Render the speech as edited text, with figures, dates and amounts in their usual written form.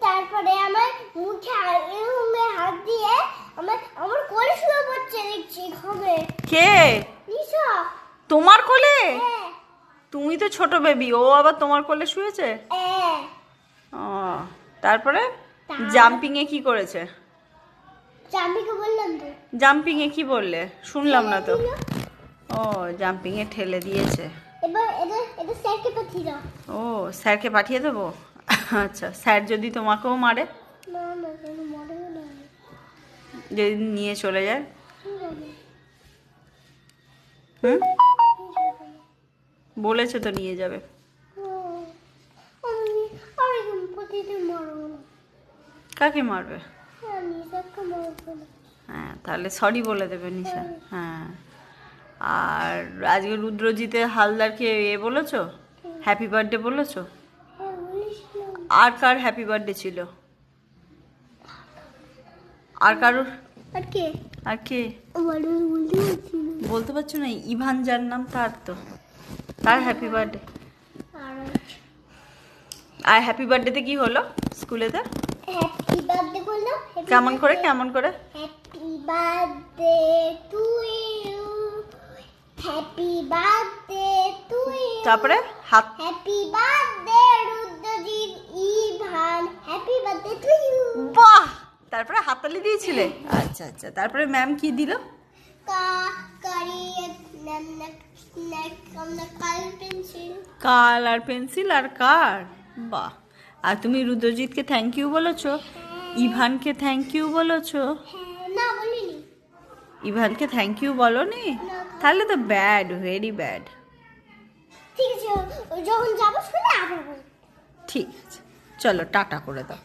তারপরে আমার মুখে হাত দিয়ে আমার কোলে শুয়ে পড়ছে দেখছি হবে। কে? নিশা। তোমার কোলে? হ্যাঁ। তুমি তো ছোট বেবি, ও আবার তোমার কোলে শুয়েছে? হ্যাঁ। ও, তারপরে জাম্পিং এ কি করেছে? জাম্পিংকে বললাম তো। জাম্পিং এ কি বললে? শুনলাম না তো। ও, জাম্পিং এ ঠেলে দিয়েছে। এবার এটা স্যারকে পাঠিয়ে দাও। ও, স্যারকে পাঠিয়ে দেবো? আচ্ছা, স্যার যদি তোমাকেও মারে? না না, কোনো মনে না। যদি নিয়ে চলে যায়? ঠিক আছে। হুম, বলেছে তো নিয়ে যাবে। আমি আরেকজন প্রতিদিন মারবো না। কাকে মারবে? আমি তাকে মারবো না। হ্যাঁ, তাহলে সরি বলে দেবে নিশা। হ্যাঁ, আর আজকে রুদ্রজিতে হালদারকে বলেছো হ্যাপি বার্থডে বলেছো? হ্যাঁ বলেছিলাম। আর কার হ্যাপি বার্থডে ছিল? আর কারোর? আর কে? আর কে বলতে পারছি না। বলতে পারছো না? ইভান যার নাম, তার হ্যাপি বার্থডে। আর হ্যাপি বার্থডেতে কি হলো স্কুলেতে? হ্যাপি বার্থডে বললো। কেমন করে? Happy birthday to you, happy birthday to you. তারপরে হাত। Happy birthday Rudrajit Ivan, happy birthday to you. বাহ! তারপরে হাততালি দিয়েছিলে? আচ্ছা আচ্ছা, তারপরে ম্যাম কি দিল? কাল আর পেন্সিল আর কার। বাহ! আর তুমি রুদ্রজিৎকে থ্যাংক ইউ বলেছো? ইভানকে থ্যাংক ইউ বলেছো? না বলিনি। ইভানকে থ্যাংক ইউ বলনি? তাহলে তো ব্যাড, ভেরি ব্যাড। ঠিক আছে, যখন যাবো শুনে আবার বলবো। ঠিক আছে, চলো টাটা করে দাও।